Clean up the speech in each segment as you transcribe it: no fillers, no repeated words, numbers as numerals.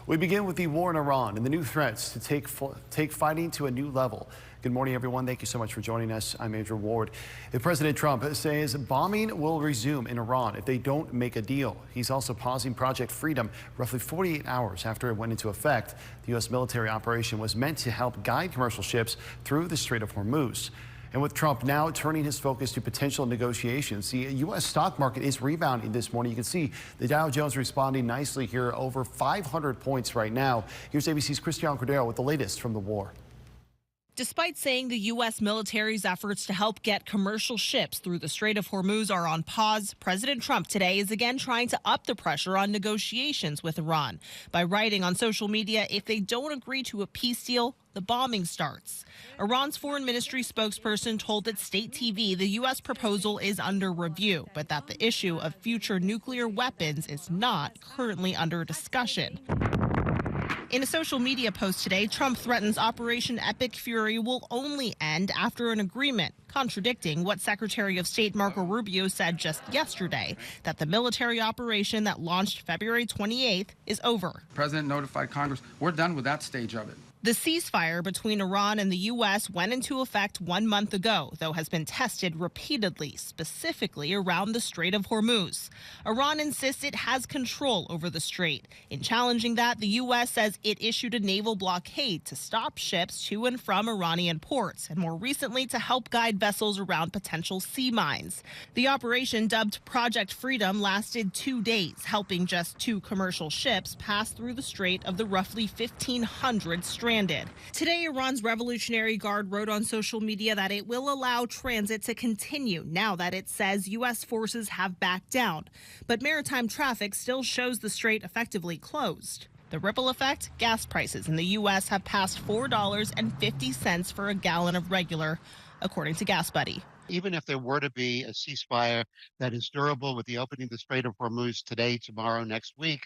We begin with the war in Iran and the new threats to take fighting to a new level. Good morning, everyone. Thank you so much for joining us. I'm Andrew Ward. If President Trump says bombing will resume in Iran if they don't make a deal. He's also pausing Project Freedom roughly 48 hours after it went into effect. The U.S. military operation was meant to help guide commercial ships through the Strait of Hormuz. And with Trump now turning his focus to potential negotiations, the U.S. stock market is rebounding this morning. You can see the Dow Jones responding nicely here, over 500 points right now. Here's ABC's Christian Cordero with the latest from the war. Despite saying the U.S. military's efforts to help get commercial ships through the Strait of Hormuz are on pause, President Trump today is again trying to up the pressure on negotiations with Iran by writing on social media, if they don't agree to a peace deal, the bombing starts. Iran's foreign ministry spokesperson told its state TV the U.S. proposal is under review, but that the issue of future nuclear weapons is not currently under discussion. In a social media post today, Trump threatens Operation Epic Fury will only end after an agreement, contradicting what Secretary of State Marco Rubio said just yesterday, that the military operation that launched February 28th is over. The president notified Congress, we're done with that stage of it. The ceasefire between Iran and the U.S. went into effect 1 month ago, though has been tested repeatedly, specifically around the Strait of Hormuz. Iran insists it has control over the strait. In challenging that, the U.S. says it issued a naval blockade to stop ships to and from Iranian ports, and more recently to help guide vessels around potential sea mines. The operation, dubbed Project Freedom, lasted 2 days, helping just 2 commercial ships pass through the strait of the roughly 1,500 stranded. Today, Iran's Revolutionary Guard wrote on social media that it will allow transit to continue now that it says U.S. forces have backed down. But maritime traffic still shows the strait effectively closed. The ripple effect: gas prices in the U.S. have passed $4.50 for a gallon of regular, according to Gas Buddy. Even if there were to be a ceasefire that is durable with the opening of the Strait of Hormuz today, tomorrow, next week,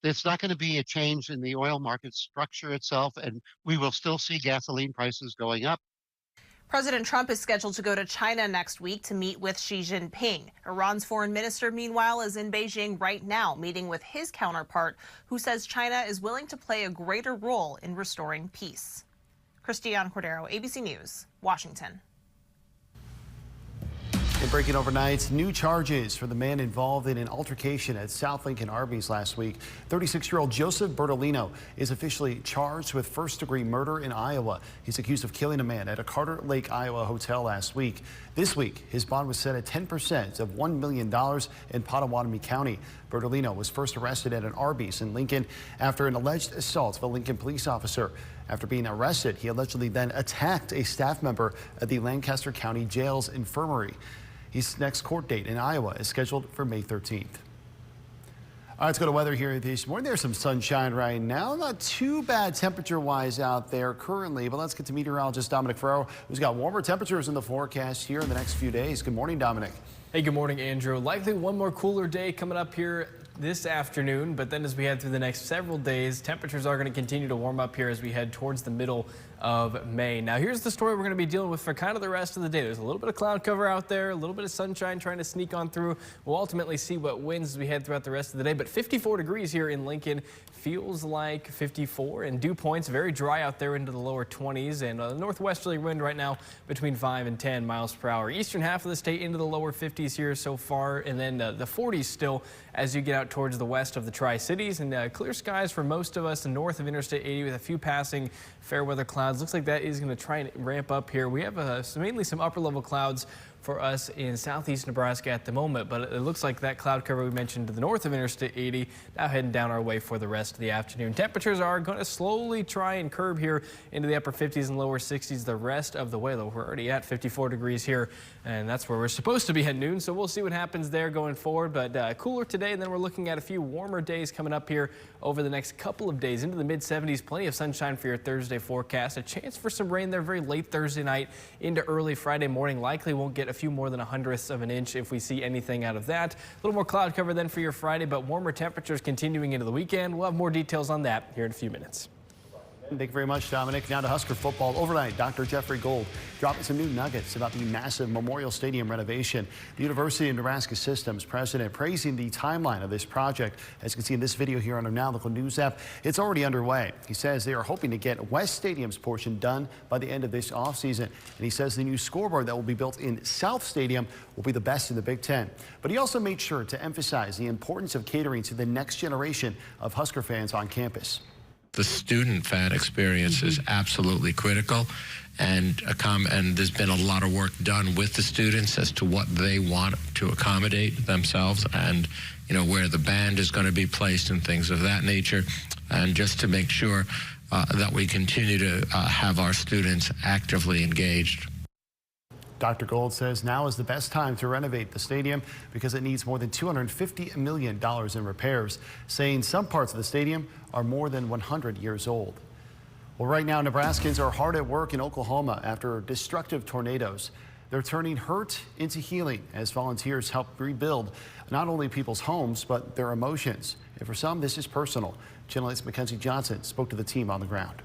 there's not going to be a change in the oil market structure itself, and we will still see gasoline prices going up. President Trump is scheduled to go to China next week to meet with Xi Jinping. Iran's foreign minister, meanwhile, is in Beijing right now, meeting with his counterpart, who says China is willing to play a greater role in restoring peace. Christian Cordero, ABC News, Washington. And breaking overnight, new charges for the man involved in an altercation at South Lincoln Arby's last week. 36-year-old Joseph Bertolino is officially charged with first-degree murder in Iowa. He's accused of killing a man at a Carter Lake, Iowa hotel last week. This week, his bond was set at 10% of $1 million in Pottawatomie County. Bertolino was first arrested at an Arby's in Lincoln after an alleged assault of a Lincoln police officer. After being arrested, he allegedly then attacked a staff member at the Lancaster County Jail's infirmary. His next court date in Iowa is scheduled for May 13th. All right, let's go to weather here this morning. There's some sunshine right now. Not too bad temperature-wise out there currently, but let's get to meteorologist Dominic Ferraro, who's got warmer temperatures in the forecast here in the next few days. Good morning, Dominic. Hey, good morning, Andrew. Likely one more cooler day coming up here this afternoon, but then as we head through the next several days, temperatures are going to continue to warm up here as we head towards the middle of May. Now, here's the story we're going to be dealing with for kind of the rest of the day. There's a little bit of cloud cover out there, a little bit of sunshine trying to sneak on through. We'll ultimately see what winds as we head throughout the rest of the day, but 54 degrees here in Lincoln feels like 54, and dew points very dry out there into the lower 20s, and a northwesterly wind right now between 5 and 10 miles per hour. Eastern half of the state into the lower 50s here so far, and then the 40s still as you get out towards the west of the Tri-Cities, and clear skies for most of us north of Interstate 80 with a few passing fair weather clouds. Looks like that is going to try and ramp up here. We have mainly some upper level clouds for us in southeast Nebraska at the moment, but it looks like that cloud cover we mentioned to the north of Interstate 80 now heading down our way for the rest of the afternoon. Temperatures are going to slowly try and curb here into the upper 50s and lower 60s the rest of the way, though we're already at 54 degrees here, and that's where we're supposed to be at noon, so we'll see what happens there going forward. But cooler today, and then we're looking at a few warmer days coming up here over the next couple of days into the mid-70s. Plenty of sunshine for your Thursday forecast. A chance for some rain there very late Thursday night into early Friday morning. Likely won't get a few more than 1/100th of an inch if we see anything out of that. A little more cloud cover then for your Friday, but warmer temperatures continuing into the weekend. We'll have more details on that here in a few minutes. Thank you very much, Dominic. Now to Husker football. Overnight, Dr. Jeffrey Gold dropping some new nuggets about the massive Memorial Stadium renovation. The University of Nebraska System's president praising the timeline of this project. As you can see in this video here on our Now Local News app, it's already underway. He says they are hoping to get West Stadium's portion done by the end of this offseason. And he says the new scoreboard that will be built in South Stadium will be the best in the Big Ten. But he also made sure to emphasize the importance of catering to the next generation of Husker fans on campus. The student fan experience is absolutely critical, and there's been a lot of work done with the students as to what they want to accommodate themselves, and where the band is going to be placed and things of that nature, and just to make sure that we continue to have our students actively engaged. Dr. Gold says now is the best time to renovate the stadium because it needs more than $250 million in repairs, saying some parts of the stadium are more than 100 years old. Well, right now, Nebraskans are hard at work in Oklahoma after destructive tornadoes. They're turning hurt into healing as volunteers help rebuild not only people's homes, but their emotions. And for some, this is personal. Channel 8's Mackenzie Johnson spoke to the team on the ground.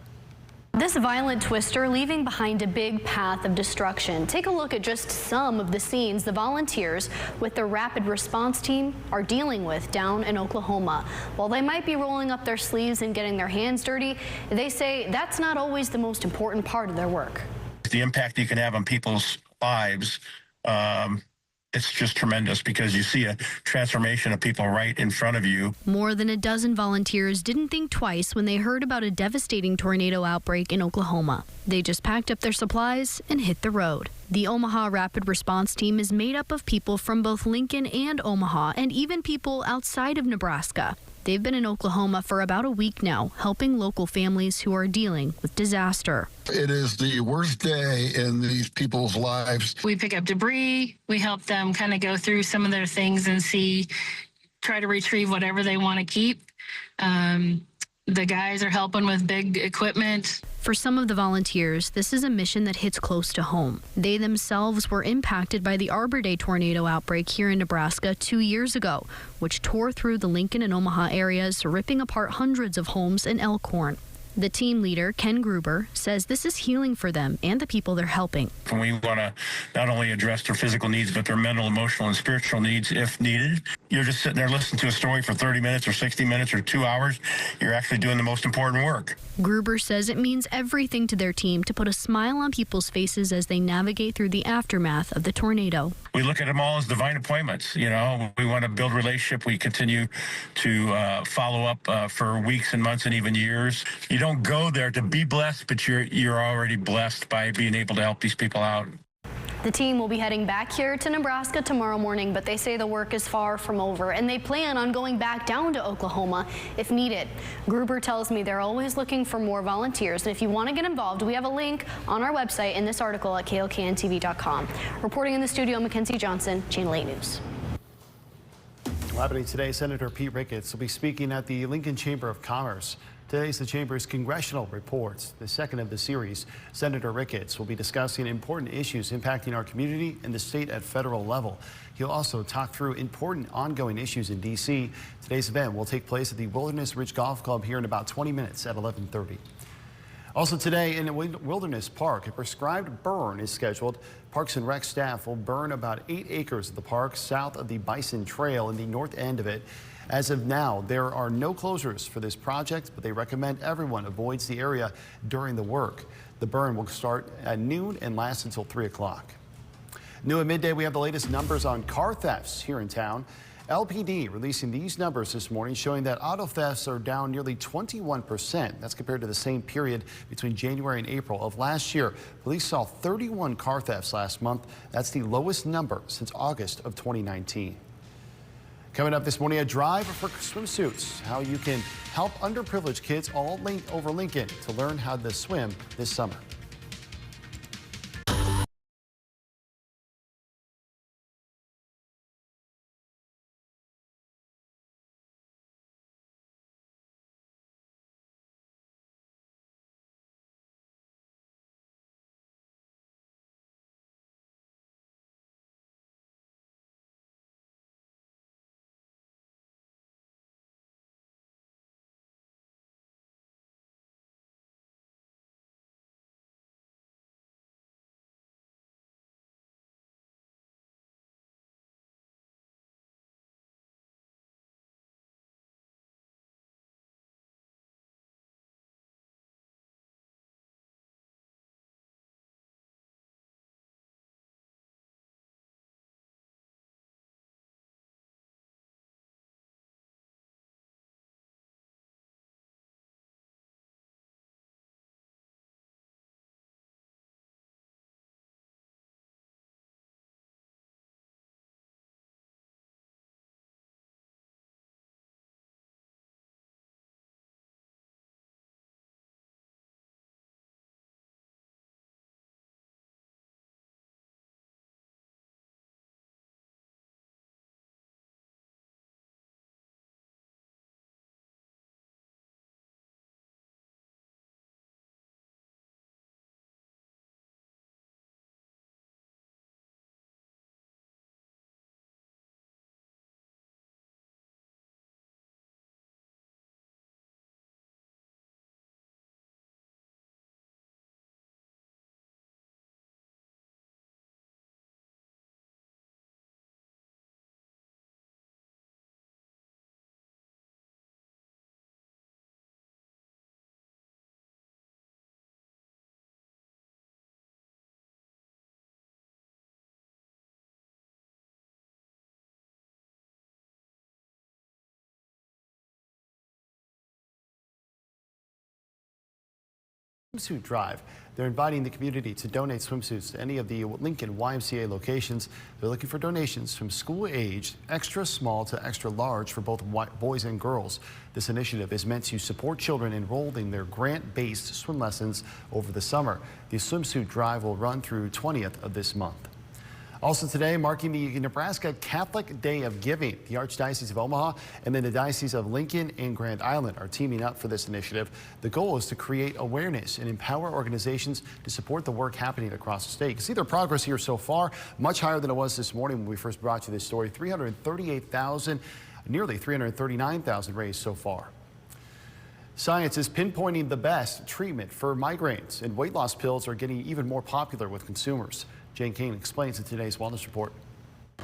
This violent twister leaving behind a big path of destruction. Take a look at just some of the scenes the volunteers with the rapid response team are dealing with down in Oklahoma. While they might be rolling up their sleeves and getting their hands dirty, they say that's not always the most important part of their work. The impact you can have on people's lives, it's just tremendous because you see a transformation of people right in front of you. More than a dozen volunteers didn't think twice when they heard about a devastating tornado outbreak in Oklahoma. They just packed up their supplies and hit the road. The Omaha Rapid Response Team is made up of people from both Lincoln and Omaha, and even people outside of Nebraska. They've been in Oklahoma for about a week now, helping local families who are dealing with disaster. It is the worst day in these people's lives. We pick up debris. We help them kind of go through some of their things and try to retrieve whatever they want to keep. The guys are helping with big equipment. For some of the volunteers, this is a mission that hits close to home. They themselves were impacted by the Arbor Day tornado outbreak here in Nebraska 2 years ago, which tore through the Lincoln and Omaha areas, ripping apart hundreds of homes in Elkhorn. The team leader, Ken Gruber, says this is healing for them and the people they're helping. And we want to not only address their physical needs, but their mental, emotional, and spiritual needs if needed. You're just sitting there listening to a story for 30 minutes or 60 minutes or 2 hours. You're actually doing the most important work. Gruber says it means everything to their team to put a smile on people's faces as they navigate through the aftermath of the tornado. We look at them all as divine appointments. We want to build a relationship. We continue to follow up for weeks and months and even years. You don't go there to be blessed, but you're already blessed by being able to help these people out. The team will be heading back here to Nebraska tomorrow morning, but they say the work is far from over, and they plan on going back down to Oklahoma if needed. Gruber tells me they're always looking for more volunteers, and if you want to get involved, we have a link on our website in this article at klkntv.com. Reporting in the studio, Mackenzie Johnson, Channel 8 News. Happening today, Senator Pete Ricketts will be speaking at the Lincoln Chamber of Commerce. Today's the Chamber's Congressional Reports, the second of the series. Senator Ricketts will be discussing important issues impacting our community and the state at federal level. He'll also talk through important ongoing issues in D.C. Today's event will take place at the Wilderness Ridge Golf Club here in about 20 minutes at 11:30. Also today in Wilderness Park, a prescribed burn is scheduled. Parks and Rec staff will burn about 8 acres of the park south of the Bison Trail in the north end of it. As of now, there are no closures for this project, but they recommend everyone avoids the area during the work. The burn will start at noon and last until 3 o'clock. New at midday, we have the latest numbers on car thefts here in town. LPD releasing these numbers this morning showing that auto thefts are down nearly 21%. That's compared to the same period between January and April of last year. Police saw 31 car thefts last month. That's the lowest number since August of 2019. Coming up this morning, a drive for swimsuits, how you can help underprivileged kids all over Lincoln to learn how to swim this summer. swimsuit drive. They're inviting the community to donate swimsuits to any of the Lincoln YMCA locations. They're looking for donations from school-aged, extra small to extra large for both boys and girls. This initiative is meant to support children enrolled in their grant-based swim lessons over the summer. The swimsuit drive will run through 20th of this month. Also today, marking the Nebraska Catholic Day of Giving, the Archdiocese of Omaha and then the Diocese of Lincoln and Grand Island are teaming up for this initiative. The goal is to create awareness and empower organizations to support the work happening across the state. You can see their progress here so far, much higher than it was this morning when we first brought you this story. 338,000, nearly 339,000 raised so far. Science is pinpointing the best treatment for migraines, and weight loss pills are getting even more popular with consumers. Jane King explains in today's Wellness Report.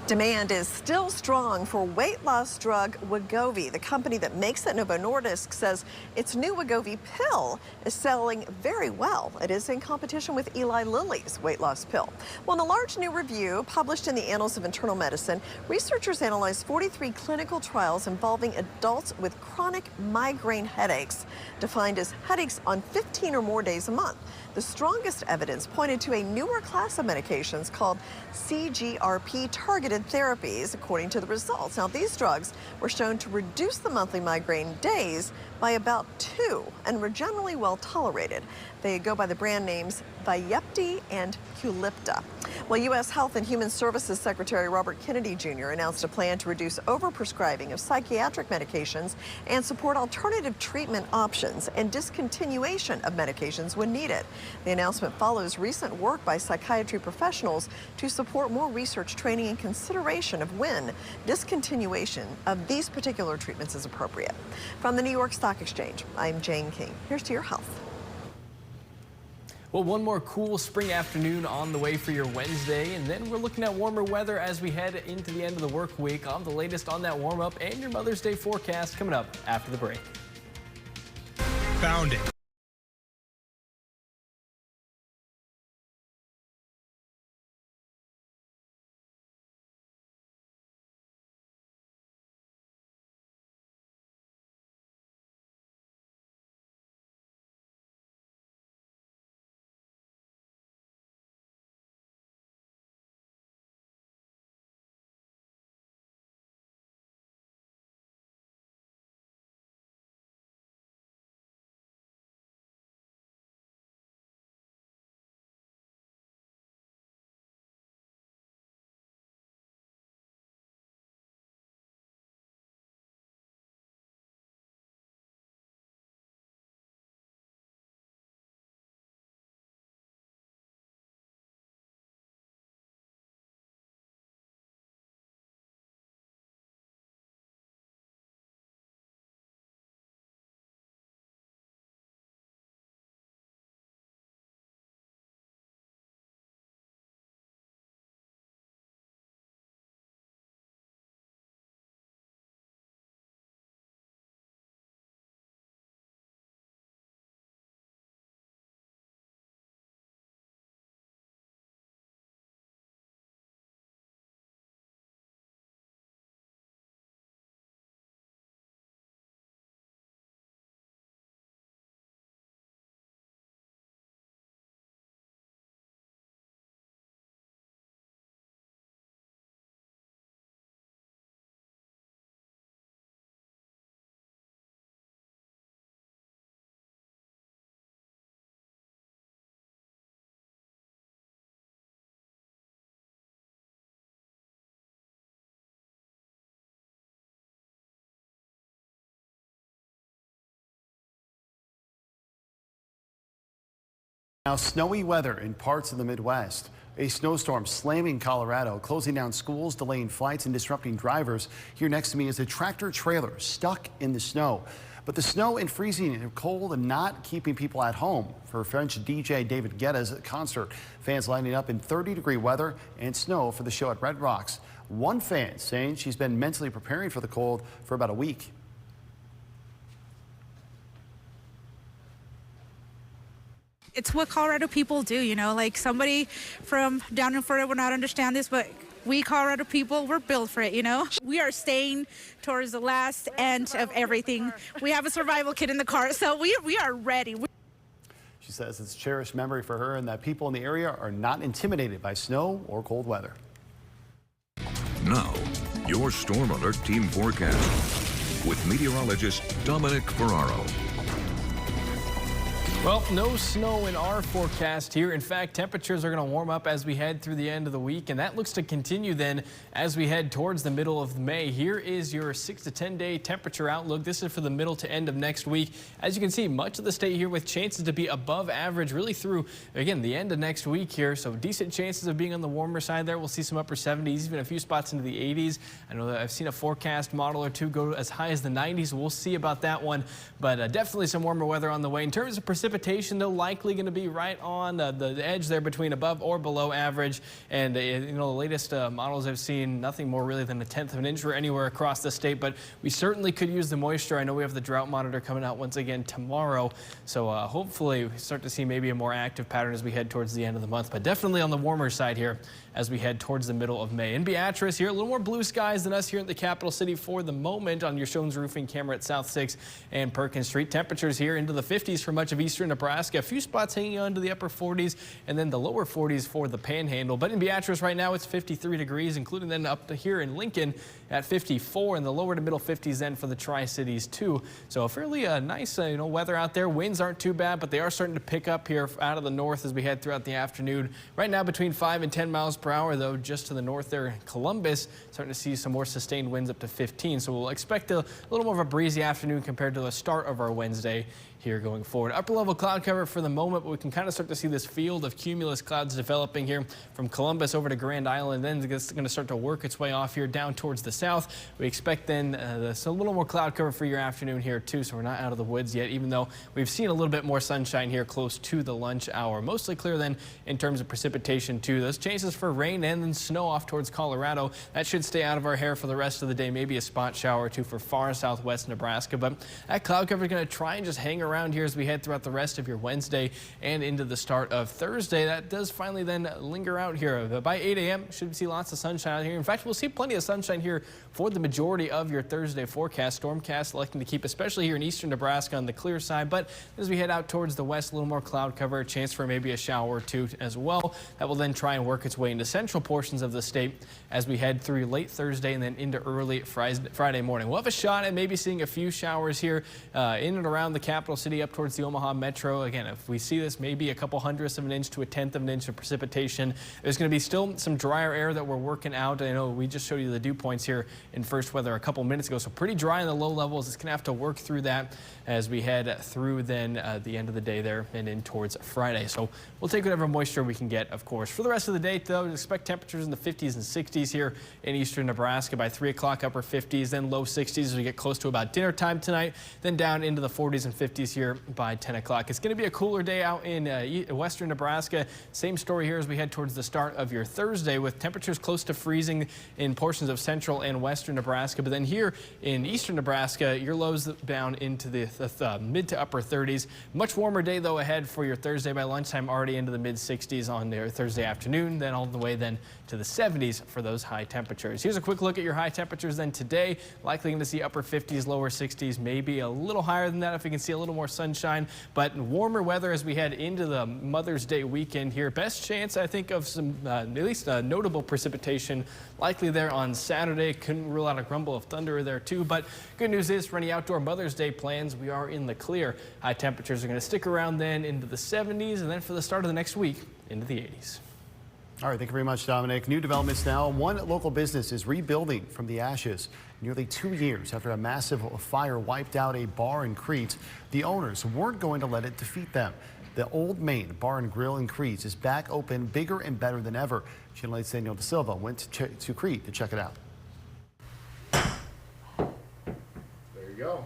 Demand is still strong for weight loss drug Wegovy. The company that makes it, Novo Nordisk, says its new Wegovy pill is selling very well. It is in competition with Eli Lilly's weight loss pill. Well, in a large new review published in the Annals of Internal Medicine, researchers analyzed 43 clinical trials involving adults with chronic migraine headaches, defined as headaches on 15 or more days a month. The strongest evidence pointed to a newer class of medications called CGRP targeted therapies, according to the results. Now, these drugs were shown to reduce the monthly migraine days by about 2 and were generally well tolerated. They go by the brand names Vyepti and Qulipta. Well, U.S. Health and Human Services Secretary Robert Kennedy Jr. announced a plan to reduce overprescribing of psychiatric medications and support alternative treatment options and discontinuation of medications when needed. The announcement follows recent work by psychiatry professionals to support more research, training, and consideration of when discontinuation of these particular treatments is appropriate. From the New York Stock Exchange, I'm Jane King. Here's to your health. Well, one more cool spring afternoon on the way for your Wednesday, and then we're looking at warmer weather as we head into the end of the work week. I'll have the latest on that warm up and your Mother's Day forecast coming up after the break. Found it. Now, snowy weather in parts of the Midwest. A snowstorm slamming Colorado, closing down schools, delaying flights, and disrupting drivers. Here next to me is a tractor trailer stuck in the snow. But the snow and freezing and cold and not keeping people at home. For French DJ David Guetta's concert, fans lining up in 30-degree weather and snow for the show at Red Rocks. One fan saying she's been mentally preparing for the cold for about a week. It's what Colorado people do, you know, like somebody from down in Florida would not understand this, but we Colorado people, we're built for it, you know. We are staying towards the last end of everything. We have a survival kit in the car, so we are ready. She says it's a cherished memory for her and that people in the area are not intimidated by snow or cold weather. Now, your Storm Alert Team forecast with meteorologist Dominic Ferraro. Well, no snow in our forecast here. In fact, temperatures are going to warm up as we head through the end of the week, and that looks to continue then as we head towards the middle of May. Here is your 6 to 10 day temperature outlook. This is for the middle to end of next week. As you can see, much of the state here with chances to be above average really through, again, the end of next week here. So decent chances of being on the warmer side there. We'll see some upper 70s, even a few spots into the 80s. I know that I've seen a forecast model or two go as high as the 90s. We'll see about that one, but definitely some warmer weather on the way. In terms of precipitation, though, likely going to be right on the edge there between above or below average. And you know, the latest models I've seen, nothing more really than 1/10 of an inch for anywhere across the state, but we certainly could use the moisture. I know we have the drought monitor coming out once again tomorrow, so hopefully we start to see maybe a more active pattern as we head towards the end of the month, but definitely on the warmer side here as we head towards the middle of May. In Beatrice here, a little more blue skies than us here in the capital city for the moment on your Shones roofing camera at South 6 and Perkins Street. Temperatures here into the 50s for much of eastern Nebraska. A few spots hanging on to the upper 40s and then the lower 40s for the Panhandle. But in Beatrice right now, it's 53 degrees, including then up to here in Lincoln at 54, and the lower to middle 50s then for the Tri-Cities too. So a fairly nice weather out there. Winds aren't too bad, but they are starting to pick up here out of the north as we head throughout the afternoon. Right now between 5 and 10 miles per hour, though, just to the north there in Columbus, starting to see some more sustained winds up to 15. So we'll expect a little more of a breezy afternoon compared to the start of our Wednesday here going forward. Upper level cloud cover for the moment, but we can kind of start to see this field of cumulus clouds developing here from Columbus over to Grand Island. Then it's going to start to work its way off here down towards the south. We expect then a little more cloud cover for your afternoon here too, so we're not out of the woods yet, even though we've seen a little bit more sunshine here close to the lunch hour. Mostly clear then in terms of precipitation too. Those chances for rain and then snow off towards Colorado, that should stay out of our hair for the rest of the day. Maybe a spot shower or two for far southwest Nebraska, but that cloud cover is going to try and just hang around here as we head throughout the rest of your Wednesday and into the start of Thursday. That does finally then linger out here. By 8 a.m. should see lots of sunshine out here. In fact, we'll see plenty of sunshine here for the majority of your Thursday forecast. Stormcast electing to keep, especially here in eastern Nebraska, on the clear side. But as we head out towards the west, a little more cloud cover, a chance for maybe a shower or two as well. That will then try and work its way into central portions of the state as we head through late Thursday and then into early Friday morning. We'll have a shot at maybe seeing a few showers here in and around the capital city up towards the Omaha metro. Again, if we see this, maybe a couple hundredths of an inch to 1/10 of an inch of precipitation. There's going to be still some drier air that we're working out. I know we just showed you the dew points here in first weather a couple minutes ago, so pretty dry in the low levels. It's going to have to work through that as we head through then the end of the day there and in towards Friday. So we'll take whatever moisture we can get, of course. For the rest of the day, though, expect temperatures in the 50s and 60s here in eastern Nebraska. By 3 o'clock, upper 50s, then low 60s as we get close to about dinner time tonight, then down into the 40s and 50s here by 10 o'clock. It's going to be a cooler day out in western Nebraska. Same story here as we head towards the start of your Thursday, with temperatures close to freezing in portions of central and western Nebraska. But then here in eastern Nebraska, your lows down into the mid to upper 30s. Much warmer day, though, ahead for your Thursday. By lunchtime, already into the mid 60s on your Thursday afternoon, then all the way then to the 70s for those high temperatures. Here's a quick look at your high temperatures then today. Likely going to see upper 50s, lower 60s, maybe a little higher than that if we can see a little more sunshine. But warmer weather as we head into the Mother's Day weekend here. Best chance, I think, of some at least notable precipitation likely there on Saturday. Couldn't rule out a grumble of thunder there too. But good news is for any outdoor Mother's Day plans, we are in the clear. High temperatures are going to stick around then into the 70s, and then for the start of the next week into the 80s. All right, thank you very much, Dominic. New developments now. One local business is rebuilding from the ashes. Nearly 2 years after a massive fire wiped out a bar in Crete, the owners weren't going to let it defeat them. The Old Main Bar and Grill in Crete is back open, bigger and better than ever. Channel 8's Daniel De Silva went to Crete to check it out. There you go.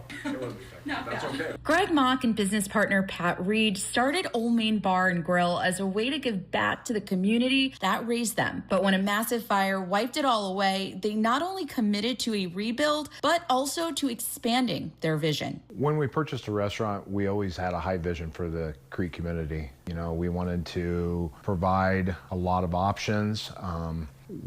That's okay. Greg Mock and business partner Pat Reed started Old Main Bar and Grill as a way to give back to the community that raised them. But when a massive fire wiped it all away, they not only committed to a rebuild, but also to expanding their vision. When we purchased a restaurant, we always had a high vision for the Crete community. You know, we wanted to provide a lot of options.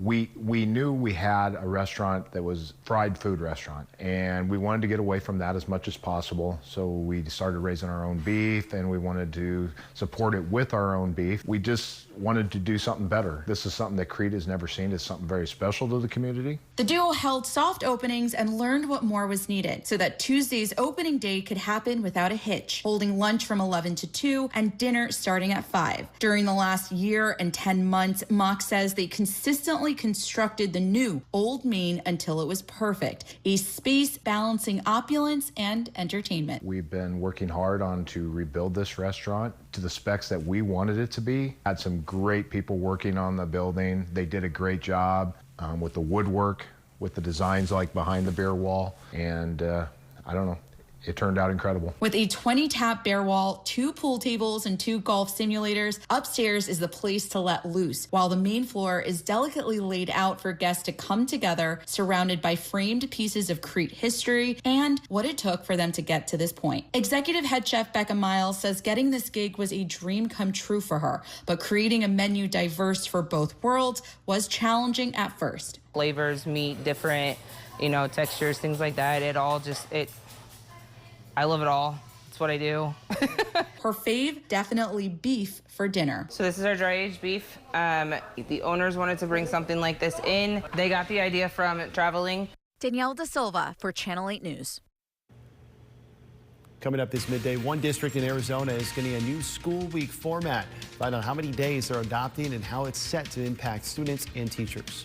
We knew we had a restaurant that was fried food restaurant, and we wanted to get away from that as much as possible. So we started raising our own beef, and we wanted to support it with our own beef. We just wanted to do something better. This is something that Crete has never seen. It's something very special to the community. The duo held soft openings and learned what more was needed so that Tuesday's opening day could happen without a hitch, holding lunch from 11 to 2 and dinner starting at 5. During the last year and 10 months, Mock says they consistently constructed the new Old Main until it was perfect, a space balancing opulence and entertainment. We've been working hard on to rebuild this restaurant to the specs that we wanted it to be. Had some great people working on the building. They did a great job with the woodwork, with the designs like behind the beer wall, and I don't know. It turned out incredible. With a 20-tap bare wall, 2 pool tables, and 2 golf simulators, upstairs is the place to let loose, while the main floor is delicately laid out for guests to come together, surrounded by framed pieces of Crete history and what it took for them to get to this point. Executive head chef Becca Miles says getting this gig was a dream come true for her, but creating a menu diverse for both worlds was challenging at first. Flavors, meat, different, textures, things like that. I love it all. It's what I do. Her fave, definitely beef for dinner. So this is our dry-aged beef. The owners wanted to bring something like this in. They got the idea from traveling. Danielle Da Silva for Channel 8 News. Coming up this midday, one district in Arizona is getting a new school week format. Find out how many days they're adopting and how it's set to impact students and teachers.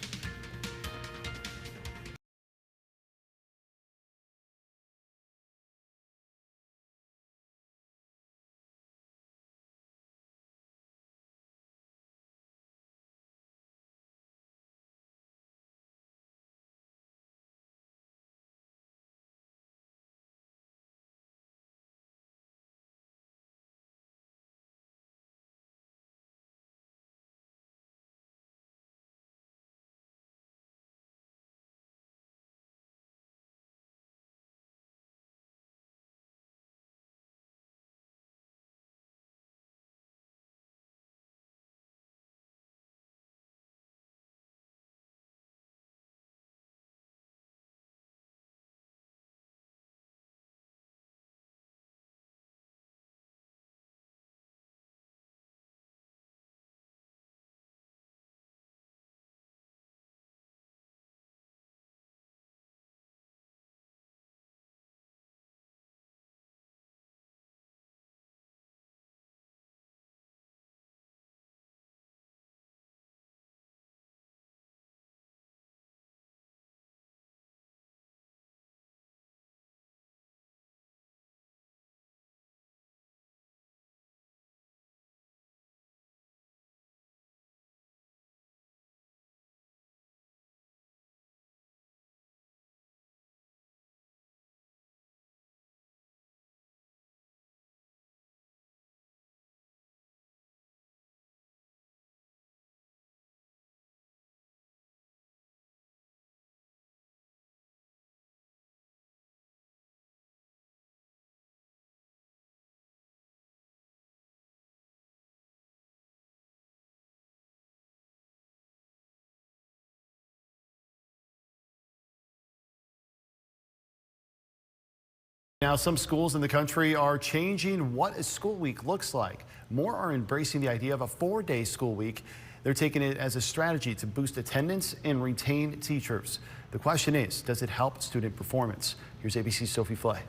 Now, some schools in the country are changing what a school week looks like. More are embracing the idea of a 4-day school week. They're taking it as a strategy to boost attendance and retain teachers. The question is, does it help student performance? Here's ABC's Sophie Flay.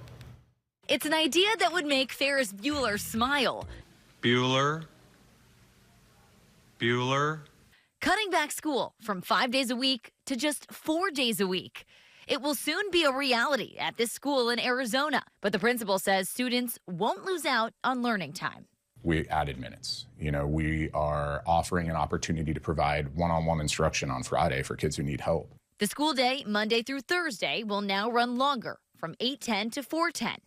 It's an idea that would make Ferris Bueller smile. Bueller. Cutting back school from 5 days a week to just 4 days a week. It will soon be a reality at this school in Arizona, but the principal says students won't lose out on learning time. We added minutes. We are offering an opportunity to provide one-on-one instruction on Friday for kids who need help. The school day, Monday through Thursday, will now run longer, from 8:10 to 4:10.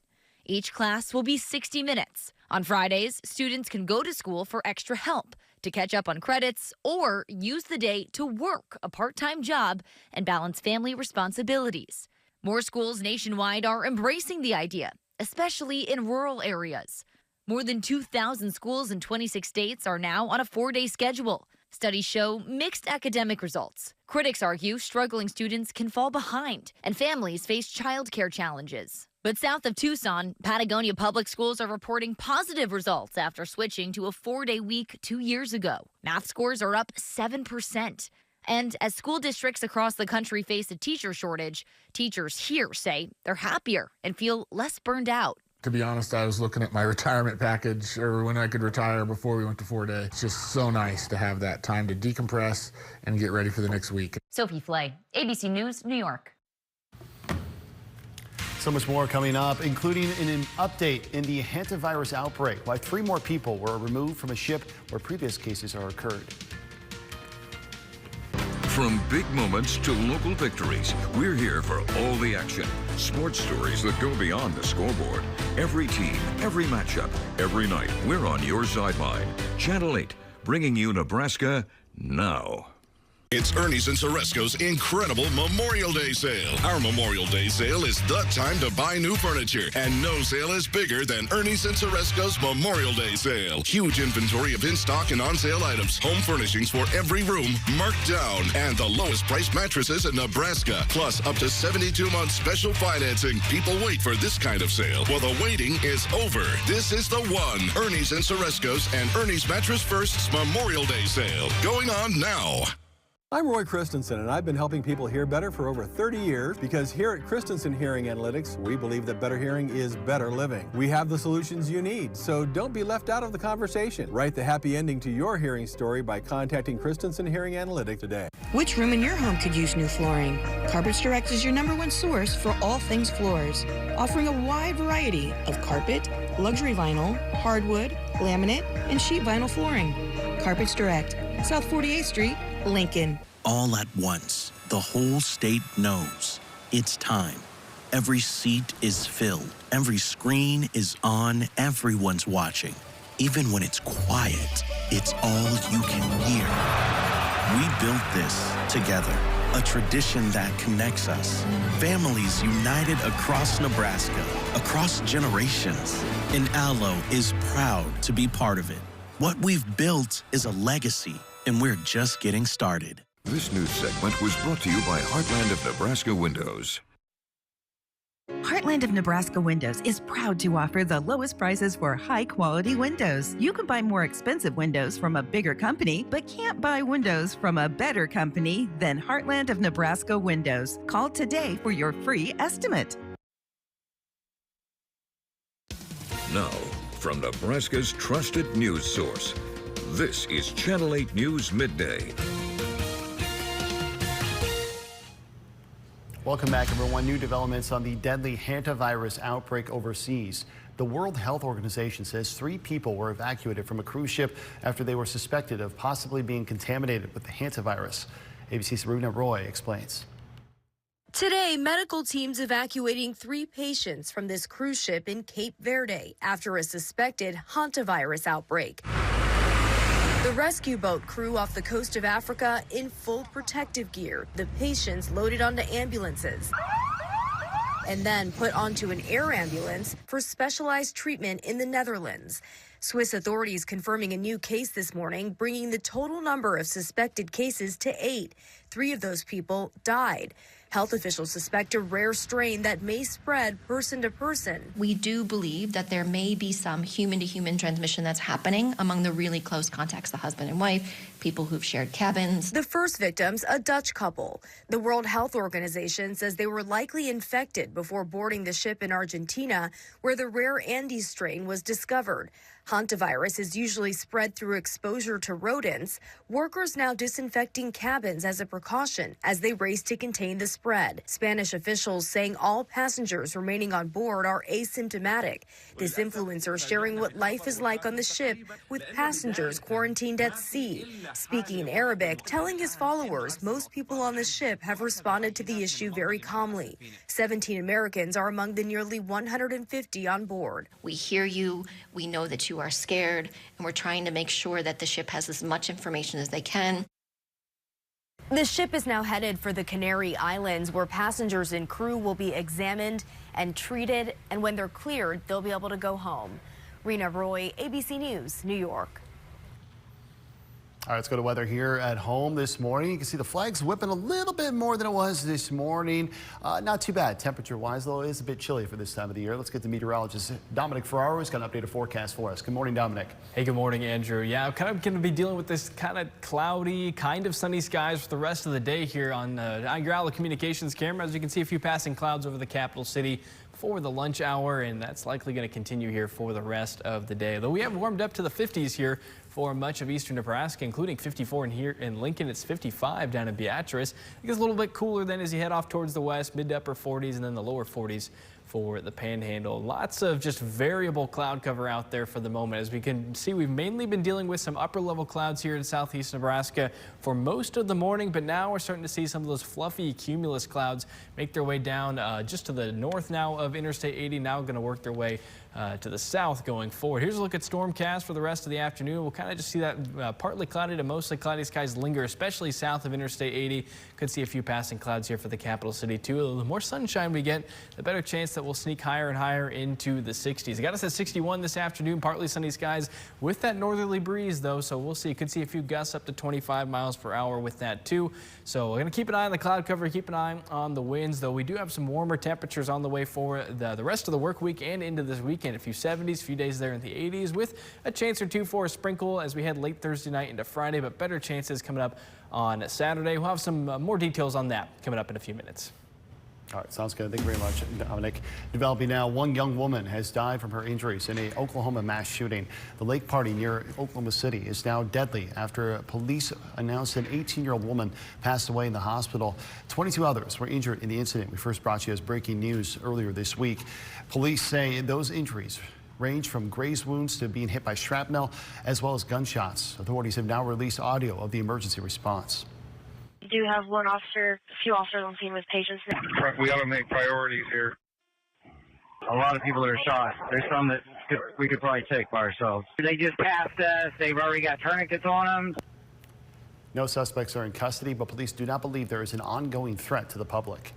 Each class will be 60 minutes. On Fridays, students can go to school for extra help, to catch up on credits, or use the day to work a part-time job and balance family responsibilities. More schools nationwide are embracing the idea, especially in rural areas. More than 2,000 schools in 26 states are now on a 4-day schedule. Studies show mixed academic results. Critics argue struggling students can fall behind, and families face childcare challenges. But south of Tucson, Patagonia Public Schools are reporting positive results after switching to a 4-day week 2 years ago. Math scores are up 7%. And as school districts across the country face a teacher shortage, teachers here say they're happier and feel less burned out. To be honest, I was looking at my retirement package or when I could retire before we went to 4-day. It's just so nice to have that time to decompress and get ready for the next week. Sophie Flay, ABC News, New York. So much more coming up, including an update in the hantavirus outbreak, why 3 more people were removed from a ship where previous cases are occurred. From big moments to local victories, we're here for all the action. Sports stories that go beyond the scoreboard. Every team, every matchup, every night, we're on your sideline. Channel 8, bringing you Nebraska now. It's Ernie's and Soresco's incredible Memorial Day sale. Our Memorial Day sale is the time to buy new furniture, and no sale is bigger than Ernie's and Soresco's Memorial Day sale. Huge inventory of in-stock and on-sale items, home furnishings for every room marked down, and the lowest priced mattresses in Nebraska, plus up to 72 months special financing. People wait for this kind of sale. Well, the waiting is over. This is the one. Ernie's and Soresco's and Ernie's Mattress First's Memorial Day sale. Going on now. I'm Roy Christensen, and I've been helping people hear better for over 30 years because here at Christensen Hearing Analytics, we believe that better hearing is better living. We have the solutions you need, so don't be left out of the conversation. Write the happy ending to your hearing story by contacting Christensen Hearing Analytics today. Which room in your home could use new flooring? Carpets Direct is your #1 source for all things floors, offering a wide variety of carpet, luxury vinyl, hardwood, laminate, and sheet vinyl flooring. Carpets Direct, South 48th Street, Lincoln. All at once, the whole state knows it's time. Every seat is filled. Every screen is on. Everyone's watching. Even when it's quiet, it's all you can hear. We built this together, a tradition that connects us. Families united across Nebraska, across generations. And Allo is proud to be part of it. What we've built is a legacy, and we're just getting started. This news segment was brought to you by Heartland of Nebraska Windows. Heartland of Nebraska Windows is proud to offer the lowest prices for high-quality windows. You can buy more expensive windows from a bigger company, but can't buy windows from a better company than Heartland of Nebraska Windows. Call today for your free estimate. Now, from Nebraska's trusted news source, this is Channel 8 News Midday. Welcome back, everyone. New developments on the deadly hantavirus outbreak overseas. The World Health Organization says 3 people were evacuated from a cruise ship after they were suspected of possibly being contaminated with the hantavirus. ABC's Saruna Roy explains. Today, medical teams evacuating 3 patients from this cruise ship in Cape Verde after a suspected hantavirus outbreak. The rescue boat crew off the coast of Africa in full protective gear, the patients loaded onto ambulances and then put onto an air ambulance for specialized treatment in the Netherlands. Swiss authorities confirming a new case this morning, bringing the total number of suspected cases to 8. 3 of those people died. Health officials suspect a rare strain that may spread person to person. We do believe that there may be some human-to-human transmission that's happening among the really close contacts, the husband and wife, people who've shared cabins. The first victims, a Dutch couple. The World Health Organization says they were likely infected before boarding the ship in Argentina, where the rare Andes strain was discovered. Hantavirus is usually spread through exposure to rodents. Workers now disinfecting cabins as a precaution as they race to contain the spread. Spanish officials saying all passengers remaining on board are asymptomatic. This influencer sharing what life is like on the ship with passengers quarantined at sea. Speaking in Arabic, telling his followers most people on the ship have responded to the issue very calmly. 17 Americans are among the nearly 150 on board. We hear you, we know that you are scared, and we're trying to make sure that the ship has as much information as they can. The ship is now headed for the Canary Islands, where passengers and crew will be examined and treated, and when they're cleared, they'll be able to go home. Rena Roy, ABC News, New York. All right, let's go to weather here at home this morning. You can see the flags whipping a little bit more than it was this morning. Not too bad temperature-wise, though it is a bit chilly for this time of the year. Let's get the meteorologist Dominic Ferraro has got an updated forecast for us. Good morning, Dominic. Hey, good morning, Andrew. Yeah, I'm kind of going to be dealing with this kind of cloudy, kind of sunny skies for the rest of the day here on your Outlook Communications camera. As you can see, a few passing clouds over the capital city for the lunch hour, and that's likely going to continue here for the rest of the day. Though we have warmed up to the 50s here for much of eastern Nebraska, including 54 in here in Lincoln. It's 55 down in Beatrice. It gets a little bit cooler then as you head off towards the west, mid to upper 40s, and then the lower 40s for the Panhandle. Lots of just variable cloud cover out there for the moment. As we can see, we've mainly been dealing with some upper level clouds here in southeast Nebraska for most of the morning, but now we're starting to see some of those fluffy cumulus clouds make their way down just to the north now of Interstate 80, now going to work their way to the south going forward. Here's a look at Stormcast for the rest of the afternoon. We'll kind of just see that partly cloudy to mostly cloudy skies linger, especially south of Interstate 80. Could see a few passing clouds here for the capital city too. The more sunshine we get, the better chance that we'll sneak higher and higher into the 60s. It got us at 61 this afternoon, partly sunny skies with that northerly breeze though, so we'll see. Could see a few gusts up to 25 miles per hour with that too. So we're going to keep an eye on the cloud cover, keep an eye on the winds, though we do have some warmer temperatures on the way for the rest of the work week and into this weekend. A few 70s, a few days there in the 80s with a chance or two for a sprinkle as we head late Thursday night into Friday, but better chances coming up on Saturday. We'll have some more details on that coming up in a few minutes. All right, sounds good. Thank you very much, Dominic. Developing now, one young woman has died from her injuries in an Oklahoma mass shooting. The lake party near Oklahoma City is now deadly after police announced an 18-year-old woman passed away in the hospital. 22 others were injured in the incident. We first brought you as breaking news earlier this week. Police say those injuries range from grazed wounds to being hit by shrapnel, as well as gunshots. Authorities have now released audio of the emergency response. We do have a few officers on scene with patients. We got to make priorities here. A lot of people that are shot. There's some that we could probably take by ourselves. They just passed us. They've already got tourniquets on them. No suspects are in custody, but police do not believe there is an ongoing threat to the public.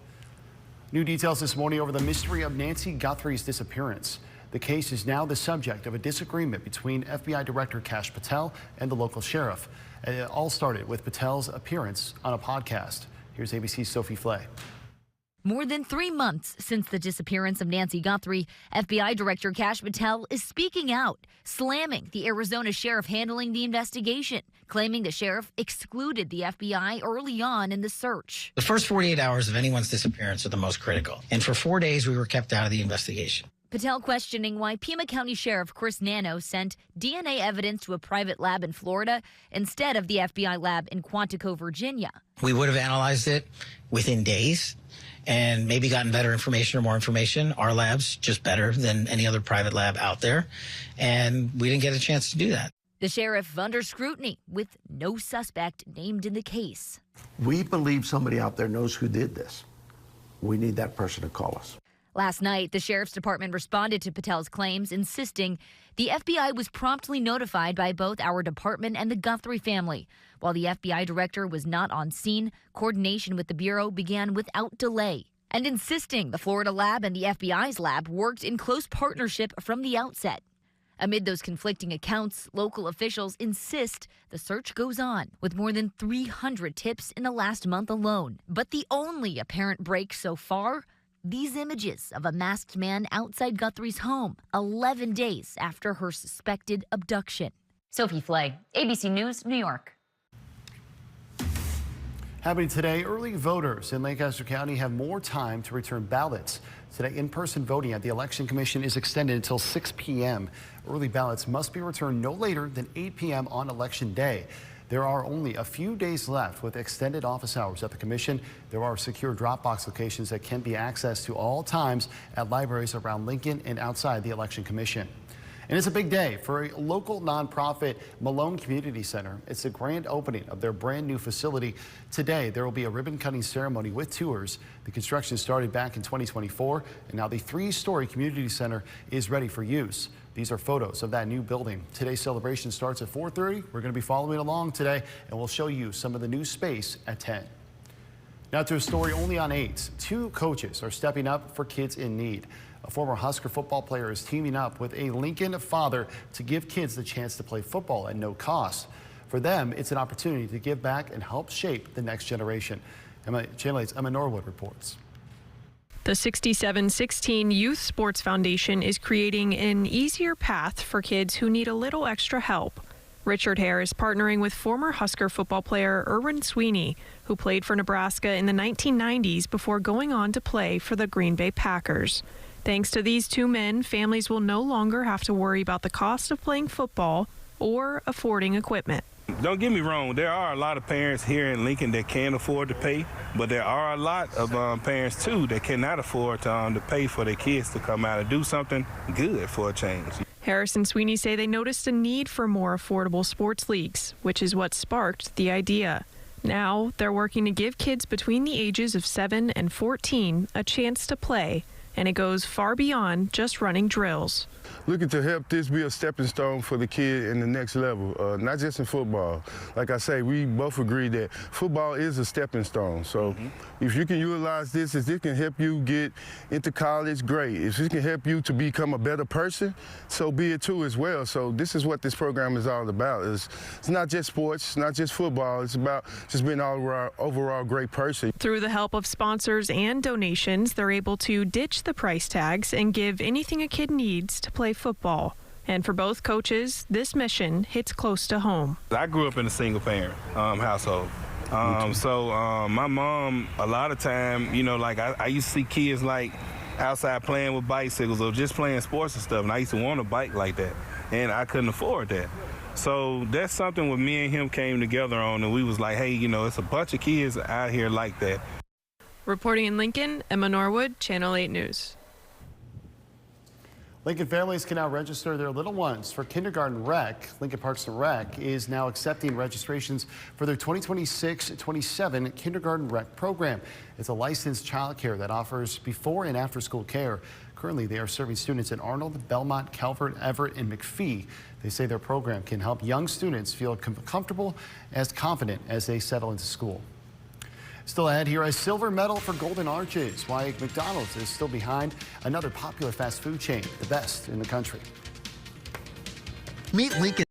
New details this morning over the mystery of Nancy Guthrie's disappearance. The case is now the subject of a disagreement between FBI Director Kash Patel and the local sheriff. It all started with Patel's appearance on a podcast. Here's ABC's Sophie Flay. More than 3 months since the disappearance of Nancy Guthrie, FBI Director Kash Patel is speaking out, slamming the Arizona sheriff handling the investigation, claiming the sheriff excluded the FBI early on in the search. The first 48 hours of anyone's disappearance are the most critical, and for 4 days we were kept out of the investigation. Patel questioning why Pima County Sheriff Chris Nano sent DNA evidence to a private lab in Florida instead of the FBI lab in Quantico, Virginia. We would have analyzed it within days and maybe gotten better information or more information. Our lab's just better than any other private lab out there, and we didn't get a chance to do that. The sheriff under scrutiny with no suspect named in the case. We believe somebody out there knows who did this. We need that person to call us. Last night, the sheriff's department responded to Patel's claims, insisting the FBI was promptly notified by both our department and the Guthrie family. While the FBI director was not on scene, coordination with the Bureau began without delay, and insisting the Florida lab and the FBI's lab worked in close partnership from the outset. Amid those conflicting accounts, local officials insist the search goes on, with more than 300 tips in the last month alone. But the only apparent break so far, these images of a masked man outside Guthrie's home 11 days after her suspected abduction. Sophie Flay, ABC News, New York. Happening today, early voters in Lancaster County have more time to return ballots. Today, in-person voting at the Election Commission is extended until 6 p.m. Early ballots must be returned no later than 8 p.m. on Election Day. There are only a few days left with extended office hours at the commission. There are secure drop-box locations that can be accessed to all times at libraries around Lincoln and outside the Election Commission. And it's a big day for a local nonprofit, Malone Community Center. It's the grand opening of their brand new facility. Today, there will be a ribbon cutting ceremony with tours. The construction started back in 2024, and now the 3-story community center is ready for use. These are photos of that new building. Today's celebration starts at 4:30. We're going to be following along today, and we'll show you some of the new space at 10. Now to a story only on 8. 2 coaches are stepping up for kids in need. A former Husker football player is teaming up with a Lincoln father to give kids the chance to play football at no cost. For them, it's an opportunity to give back and help shape the next generation. Channel 8's Emma Norwood reports. The 6716 Youth Sports Foundation is creating an easier path for kids who need a little extra help. Richard Hare is partnering with former Husker football player Erwin Sweeney, who played for Nebraska in the 1990s before going on to play for the Green Bay Packers. Thanks to these two men, families will no longer have to worry about the cost of playing football or affording equipment. Don't get me wrong, there are a lot of parents here in Lincoln that can afford to pay, but there are a lot of parents too that cannot afford to pay for their kids to come out and do something good for a change. Harris and Sweeney say they noticed a need for more affordable sports leagues, which is what sparked the idea. Now they're working to give kids between the ages of 7 and 14 a chance to play, and it goes far beyond just running drills. Looking to help this be a stepping stone for the kid in the next level, not just in football. Like I say, we both agree that football is a stepping stone. So if you can utilize this, if it can help you get into college, great. If it can help you to become a better person, so be it too as well. So this is what this program is all about. It's not just sports, it's not just football. It's about just being an overall great person. Through the help of sponsors and donations, they're able to ditch the price tags and give anything a kid needs to play football. And for both coaches, this mission hits close to home. I grew up in a single parent household. So my mom, a lot of time, you know, like I used to see kids like outside playing with bicycles or just playing sports and stuff. And I used to want a bike like that. And I couldn't afford that. So that's something where me and him came together on, and we was like, hey, you know, it's a bunch of kids out here like that. Reporting in Lincoln, Emma Norwood, Channel 8 News. Lincoln families can now register their little ones for kindergarten rec. Lincoln Parks and Rec is now accepting registrations for their 2026-27 kindergarten rec program. It's a licensed childcare that offers before and after school care. Currently, they are serving students in Arnold, Belmont, Calvert, Everett, and McPhee. They say their program can help young students feel comfortable as confident as they settle into school. Still ahead here, a silver medal for Golden Arches. Why McDonald's is still behind another popular fast food chain, the best in the country. Meet Lincoln.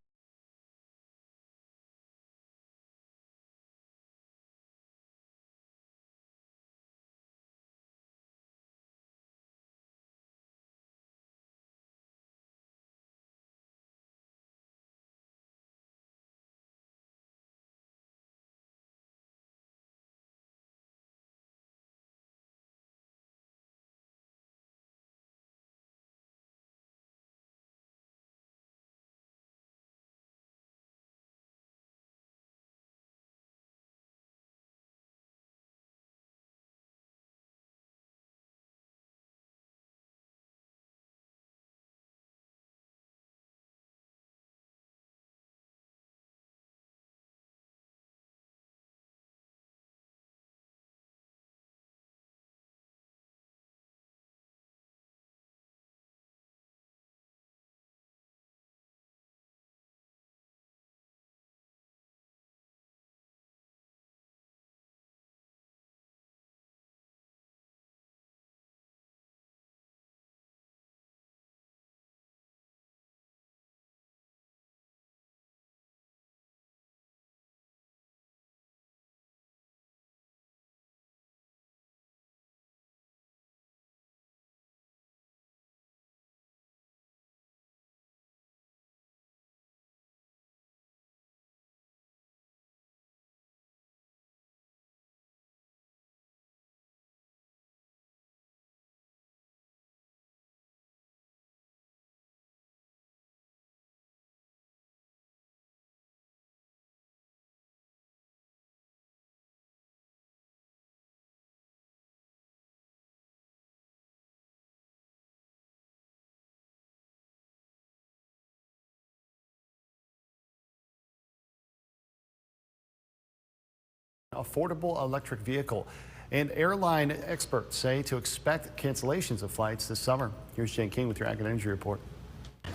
Affordable electric vehicle. And airline experts say to expect cancellations of flights this summer. Here's Jane King with your Ag and Energy Report.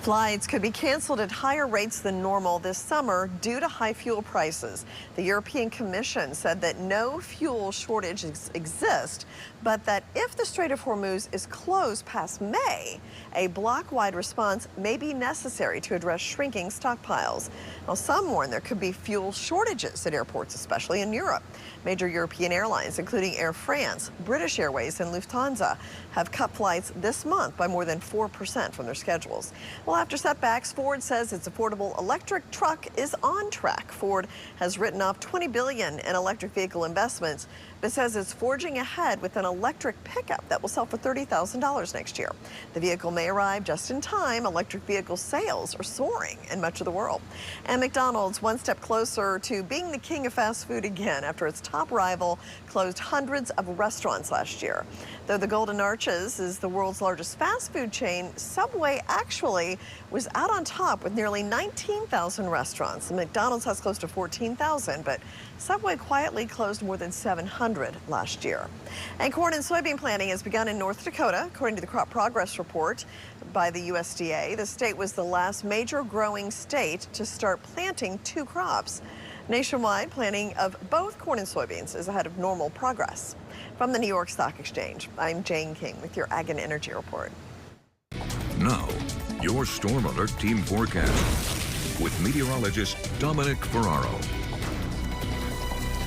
Flights could be canceled at higher rates than normal this summer due to high fuel prices. The European Commission said that no fuel shortages exist, but that if the Strait of Hormuz is closed past May, a block-wide response may be necessary to address shrinking stockpiles. Now, some warn there could be fuel shortages at airports, especially in Europe. Major European airlines, including Air France, British Airways, and Lufthansa, have cut flights this month by more than 4% from their schedules. Well, after setbacks, Ford says its affordable electric truck is on track. Ford has written off $20 billion in electric vehicle investments, but says it's forging ahead with an electric pickup that will sell for $30,000 next year. The vehicle may arrive just in time. Electric vehicle sales are soaring in much of the world. And McDonald's one step closer to being the king of fast food again after its top rival closed hundreds of restaurants last year. Though the Golden Arches is the world's largest fast food chain, Subway actually was out on top with nearly 19,000 restaurants. McDonald's has close to 14,000, but Subway quietly closed more than 700 last year. And corn and soybean planting has begun in North Dakota, according to the crop progress report by the USDA. The state was the last major growing state to start planting 2 crops. Nationwide, planting of both corn and soybeans is ahead of normal progress. From the New York Stock Exchange, I'm Jane King with your Ag and Energy Report. Now, your Storm Alert Team Forecast with meteorologist Dominic Ferraro.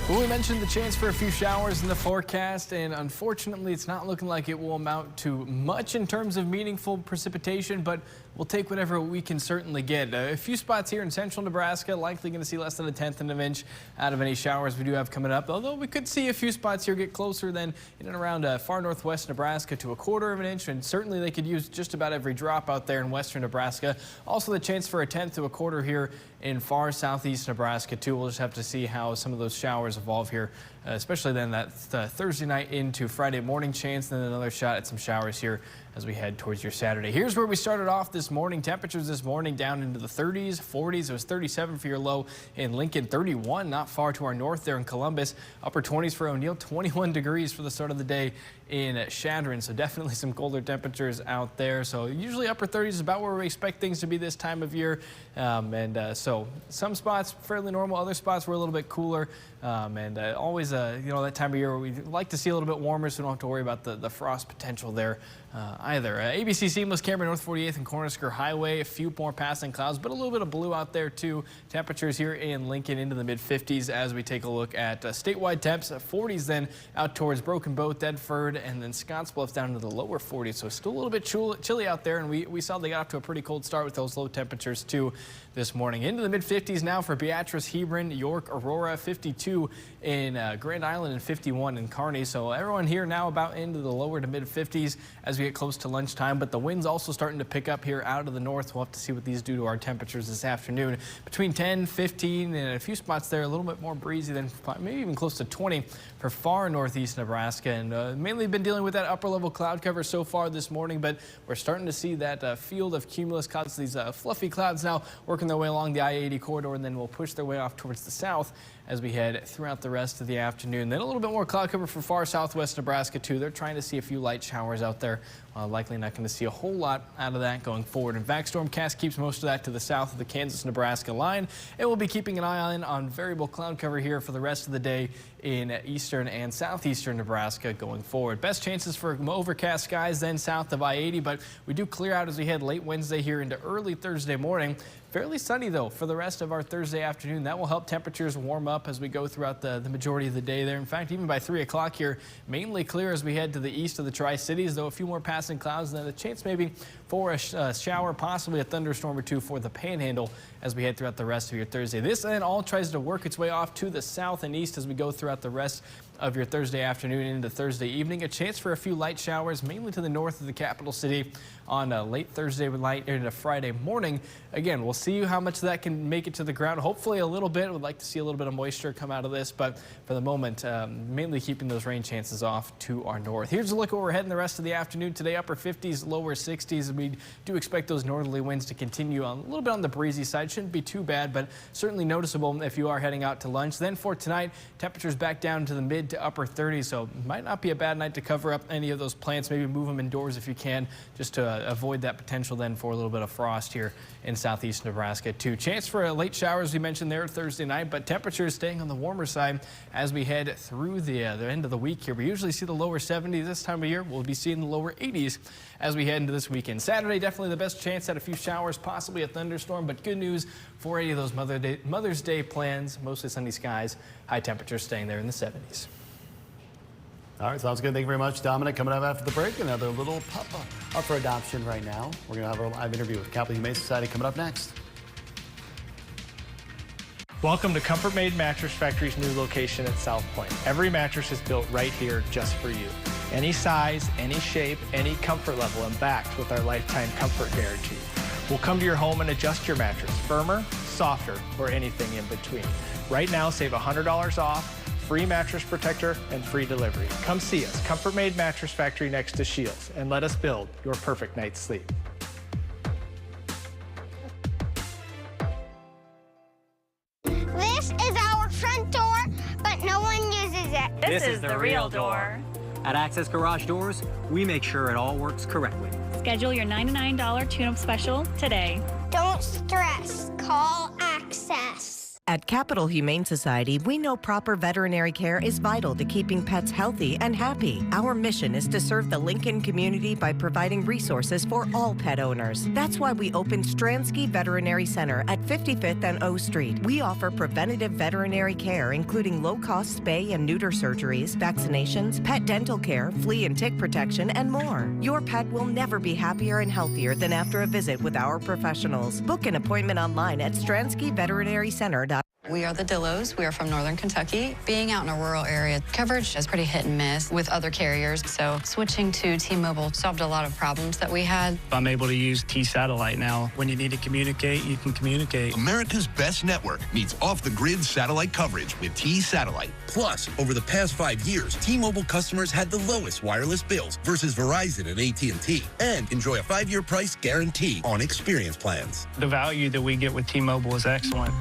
Well, we mentioned the chance for a few showers in the forecast, and unfortunately, it's not looking like it will amount to much in terms of meaningful precipitation, but we'll take whatever we can certainly get. A few spots here in central Nebraska, likely going to see less than 1/10 of an inch out of any showers we do have coming up, although we could see a few spots here get closer than in and around far northwest Nebraska to 1/4 of an inch, and certainly they could use just about every drop out there in western Nebraska. Also the chance for 1/10 to 1/4 here in far southeast Nebraska too. We'll just have to see how some of those showers evolve here, especially then that Thursday night into Friday morning chance, and then another shot at some showers here as we head towards your Saturday. Here's where we started off this morning. Temperatures this morning down into the 30s, 40s. It was 37 for your low in Lincoln, 31 not far to our north there in Columbus. Upper 20s for O'Neill, 21 degrees for the start of the day in Chadron. So definitely some colder temperatures out there. So usually upper 30s is about where we expect things to be this time of year. So some spots fairly normal, other spots were a little bit cooler. Always, that time of year where we like to see a little bit warmer, so we don't have to worry about the frost potential there either. ABC Seamless, Cameron North 48th and Cornhusker Highway, a few more passing clouds, but a little bit of blue out there too. Temperatures here in Lincoln into the mid-50s as we take a look at statewide temps. 40s then out towards Broken Bow, Thedford, and then Scottsbluff's down into the lower 40s. So still a little bit chilly out there, and we saw they got off to a pretty cold start with those low temperatures too this morning. Into the mid-50s now for Beatrice, Hebron, York, Aurora, 52 in Grand Island, and 51 in Kearney. So everyone here now about into the lower to mid-50s as we get close to lunchtime, but the wind's also starting to pick up here out of the north. We'll have to see what these do to our temperatures this afternoon. Between 10, 15, and a few spots there a little bit more breezy than maybe even close to 20 for far northeast Nebraska, and mainly been dealing with that upper level cloud cover so far this morning, but we're starting to see that field of cumulus clouds, these fluffy clouds now working their way along the I-80 corridor, and then will push their way off towards the south as we head throughout the rest of the afternoon. Then a little bit more cloud cover for far southwest Nebraska too. They're trying to see a few light showers out there. Likely not going to see a whole lot out of that going forward. In fact, Stormcast keeps most of that to the south of the Kansas-Nebraska line. And we'll be keeping an eye on variable cloud cover here for the rest of the day in eastern and southeastern Nebraska going forward. Best chances for overcast skies then south of I-80, but we do clear out as we head late Wednesday here into early Thursday morning. Fairly sunny, though, for the rest of our Thursday afternoon. That will help temperatures warm up as we go throughout the majority of the day there. In fact, even by 3 o'clock here, mainly clear as we head to the east of the Tri-Cities, though a few more passing clouds, and then a chance maybe for a shower, possibly a thunderstorm or two for the Panhandle as we head throughout the rest of your Thursday. This then all tries to work its way off to the south and east as we go throughout the rest of your Thursday afternoon into Thursday evening. A chance for a few light showers, mainly to the north of the capital city on late Thursday with light into Friday morning. Again, we'll see how much of that can make it to the ground. Hopefully a little bit. We'd like to see a little bit of moisture come out of this, but for the moment, mainly keeping those rain chances off to our north. Here's a look at where we're heading the rest of the afternoon today. Upper 50s, lower 60s. We do expect those northerly winds to continue on a little bit on the breezy side. Shouldn't be too bad, but certainly noticeable if you are heading out to lunch. Then for tonight, temperatures back down to the mid mid to upper 30s, so might not be a bad night to cover up any of those plants. Maybe move them indoors if you can, just to avoid that potential then for a little bit of frost here in southeast Nebraska too. Chance for a late shower, as we mentioned there, Thursday night, but temperatures staying on the warmer side as we head through the end of the week here. We usually see the lower 70s this time of year. We'll be seeing the lower 80s as we head into this weekend. Saturday, definitely the best chance at a few showers, possibly a thunderstorm, but good news for any of those Mother's Day plans. Mostly sunny skies, high temperatures staying there in the 70s. All right, sounds good. Thank you very much, Dominic. Coming up after the break, another little puppa up for adoption right now. We're going to have a live interview with Capital Humane Society coming up next. Welcome to Comfort Made Mattress Factory's new location at South Point. Every mattress is built right here just for you. Any size, any shape, any comfort level, and backed with our lifetime comfort guarantee. We'll come to your home and adjust your mattress, firmer, softer, or anything in between. Right now, save $100 off, free mattress protector, and free delivery. Come see us, Comfort Made Mattress Factory next to Shields, and let us build your perfect night's sleep. This is our front door, but no one uses it. This is the real door. At Access Garage Doors, we make sure it all works correctly. Schedule your $99 tune-up special today. Don't stress. Call Access. At Capital Humane Society, we know proper veterinary care is vital to keeping pets healthy and happy. Our mission is to serve the Lincoln community by providing resources for all pet owners. That's why we opened Stransky Veterinary Center at 55th and O Street. We offer preventative veterinary care, including low-cost spay and neuter surgeries, vaccinations, pet dental care, flea and tick protection, and more. Your pet will never be happier and healthier than after a visit with our professionals. Book an appointment online at StranskyVeterinaryCenter.com. We are the Dillos. We are from Northern Kentucky. Being out in a rural area, coverage is pretty hit and miss with other carriers. So switching to T-Mobile solved a lot of problems that we had. I'm able to use T-Satellite now. When you need to communicate, you can communicate. America's best network meets off-the-grid satellite coverage with T-Satellite. Plus, over the past 5 years, T-Mobile customers had the lowest wireless bills versus Verizon and AT&T. And enjoy a 5-year price guarantee on experience plans. The value that we get with T-Mobile is excellent.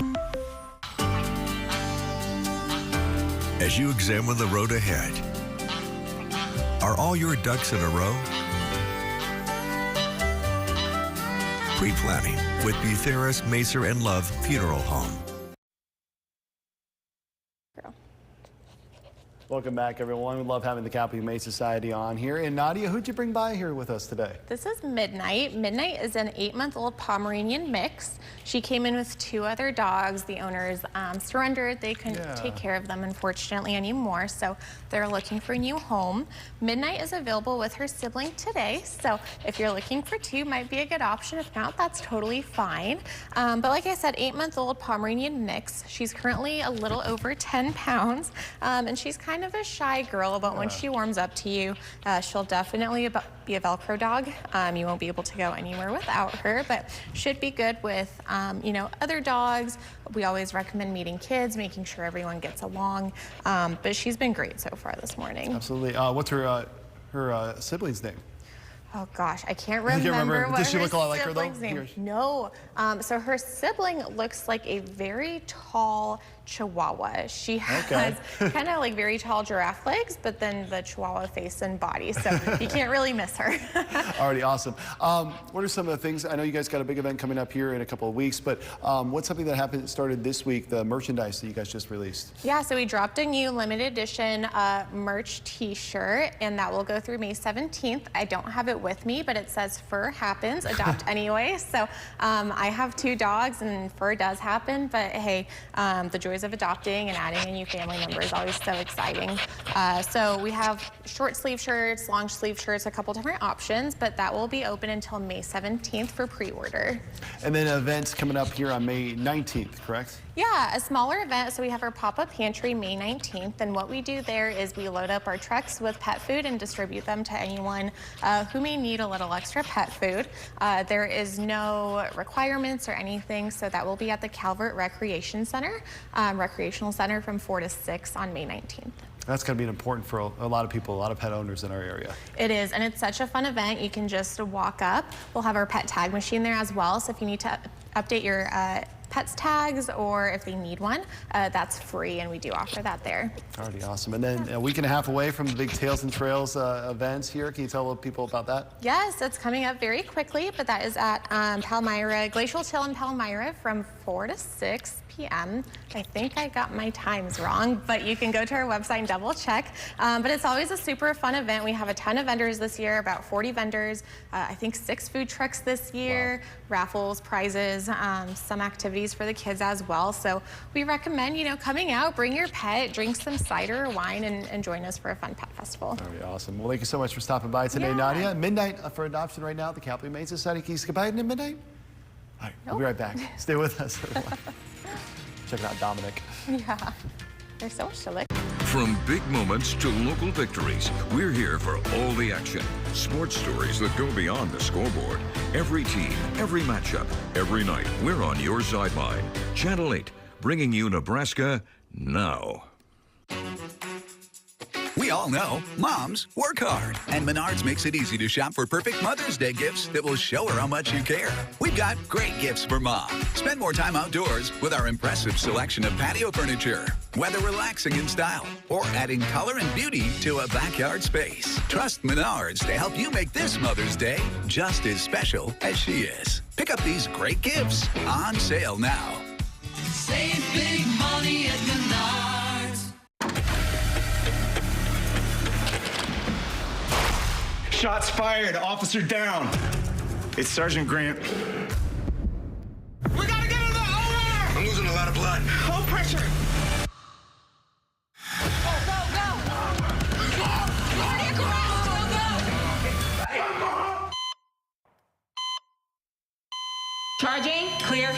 As you examine the road ahead, are all your ducks in a row? Pre-planning with Butheris, Macer, and Love Funeral Home. Welcome back, everyone. We love having the Capital Humane Society on here. And Nadia, who'd you bring by here with us today? This is Midnight. Midnight is an 8-month-old Pomeranian mix. She came in with 2 other dogs. The owners surrendered. They couldn't take care of them, unfortunately, anymore. So they're looking for a new home. Midnight is available with her sibling today. So if you're looking for 2, might be a good option. If not, that's totally fine. But like I said, 8-month-old Pomeranian mix. She's currently a little over 10 pounds. And she's kind of a shy girl, but when she warms up to you, she'll definitely be a Velcro dog. You won't be able to go anywhere without her, but should be good with, you know, other dogs. We always recommend meeting kids, making sure everyone gets along. But she's been great so far this morning. Absolutely. What's her sibling's name? Oh gosh, I can't remember what Does she her look a lot like her though? sibling's name. No. So her sibling looks like a very tall Chihuahua. She has kind of like very tall giraffe legs, but then the Chihuahua face and body. So you can't really miss her. Alrighty, awesome. What are some of the things? I know you guys got a big event coming up here in a couple of weeks, but what's something that started this week? The merchandise that you guys just released. Yeah, so we dropped a new limited edition merch T-shirt, and that will go through May 17th. I don't have it with me, but it says "Fur happens, adopt anyway." So I have 2 dogs, and fur does happen. But hey, the joys of adopting and adding a new family member is always so exciting. So we have short sleeve shirts, long sleeve shirts, a couple different options, but that will be open until May 17th for pre-order. And then events coming up here on May 19th, correct? Yeah, a smaller event. So we have our pop-up pantry May 19th, and what we do there is we load up our trucks with pet food and distribute them to anyone who may need a little extra pet food. There is no requirements or anything, so that will be at the Calvert Recreational Center from 4 to 6 on May 19th. That's going to be important for a lot of people, a lot of pet owners in our area. It is, and it's such a fun event. You can just walk up. We'll have our pet tag machine there as well, so if you need to update your pets tags, or if they need one, that's free, and we do offer that there. Already awesome. And then a week and a half away from the big Tails and Trails events here. Can you tell people about that? Yes, it's coming up very quickly, but that is at Palmyra, Glacial Trail in Palmyra from 4 to 6 p.m. I think I got my times wrong, but you can go to our website and double check. But it's always a super fun event. We have a ton of vendors this year, about 40 vendors, I think 6 food trucks this year, raffles, prizes, some activities for the kids as well. So we recommend, coming out, bring your pet, drink some cider or wine, and join us for a fun pet festival. Very awesome. Well, thank you so much for stopping by today, Nadia. Midnight for adoption right now at the Capital Humane Society. Can you skip by it in midnight? All right, we'll be right back. Stay with us. Check out Dominic. Yeah, there's so much to look. From big moments to local victories, we're here for all the action. Sports stories that go beyond the scoreboard. Every team, every matchup, every night, we're on your sideline. Channel 8, bringing you Nebraska now. We all know moms work hard, and Menards makes it easy to shop for perfect Mother's Day gifts that will show her how much you care. We've got great gifts for mom. Spend more time outdoors with our impressive selection of patio furniture, whether relaxing in style or adding color and beauty to a backyard space. Trust Menards to help you make this Mother's Day just as special as she is. Pick up these great gifts on sale now. Save big money at Menards. Shots fired. Officer down. It's Sergeant Grant. We gotta get in the over! I'm losing a lot of blood. Hold pressure. Charging. Clear.